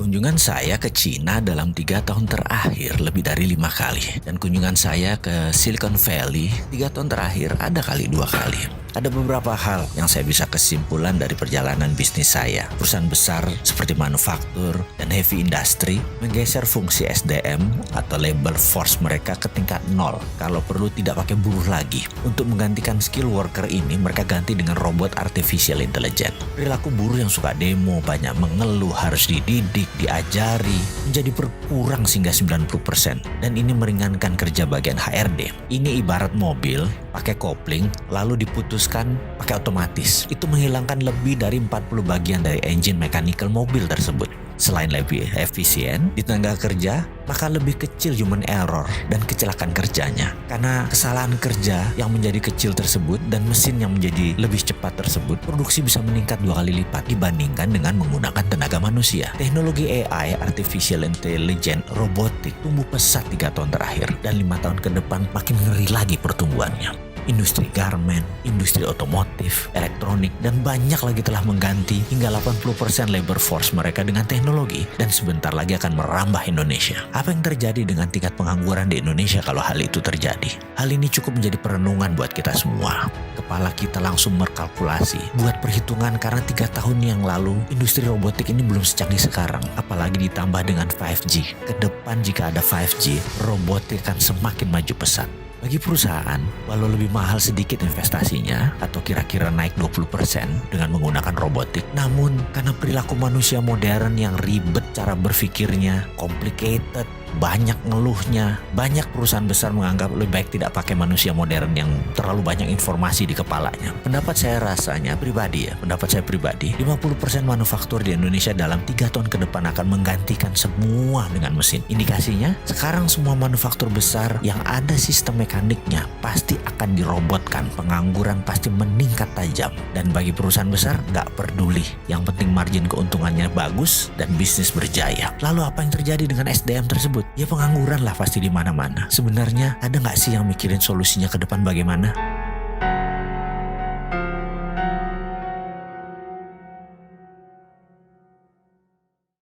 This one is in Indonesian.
Kunjungan saya ke Cina dalam 3 tahun terakhir lebih dari 5 kali. Dan kunjungan saya ke Silicon Valley 3 tahun terakhir ada kali 2 kali. Ada beberapa hal yang saya bisa kesimpulan dari perjalanan bisnis saya. Perusahaan besar seperti manufaktur dan heavy industry menggeser fungsi SDM atau labor force mereka ke tingkat 0. Kalau perlu tidak pakai buruh lagi. Untuk menggantikan skill worker ini, mereka ganti dengan robot artificial intelligence. Perilaku buruh yang suka demo, banyak mengeluh, harus dididik, diajari, menjadi berkurang sehingga 90%. Dan ini meringankan kerja bagian HRD. Ini ibarat mobil pakai kopling lalu diputuskan pakai otomatis. Itu menghilangkan lebih dari 40 bagian dari engine mechanical mobil tersebut. Selain lebih efisien di tenaga kerja, maka lebih kecil human error dan kecelakaan kerjanya. Karena kesalahan kerja yang menjadi kecil tersebut dan mesin yang menjadi lebih cepat tersebut, produksi bisa meningkat 2 kali lipat dibandingkan dengan menggunakan tenaga manusia. Teknologi AI, Artificial Intelligence, robotik tumbuh pesat 3 tahun terakhir dan 5 tahun ke depan makin ngeri lagi pertumbuhannya. Industri garment, industri otomotif, elektronik, dan banyak lagi telah mengganti hingga 80% labor force mereka dengan teknologi dan sebentar lagi akan merambah Indonesia. Apa yang terjadi dengan tingkat pengangguran di Indonesia kalau hal itu terjadi? Hal ini cukup menjadi perenungan buat kita semua. Kepala kita langsung berkalkulasi, buat perhitungan karena 3 tahun yang lalu industri robotik ini belum secanggih sekarang, apalagi ditambah dengan 5G. Kedepan jika ada 5G, robotik akan semakin maju pesat. Bagi perusahaan, walau lebih mahal sedikit investasinya atau kira-kira naik 20% dengan menggunakan robotik, namun karena perilaku manusia modern yang ribet cara berpikirnya, complicated, banyak ngeluhnya, banyak perusahaan besar menganggap lebih baik tidak pakai manusia modern yang terlalu banyak informasi di kepalanya. Pendapat saya pribadi, 50% manufaktur di Indonesia dalam 3 tahun ke depan akan menggantikan semua dengan mesin. Indikasinya, sekarang semua manufaktur besar yang ada sistem mekaniknya pasti akan dirobotkan. Pengangguran pasti meningkat tajam. Dan bagi perusahaan besar, nggak peduli. Yang penting margin keuntungannya bagus dan bisnis berjaya. Lalu apa yang terjadi dengan SDM tersebut? Ya pengangguran lah pasti di mana-mana. Sebenarnya ada nggak sih yang mikirin solusinya ke depan bagaimana?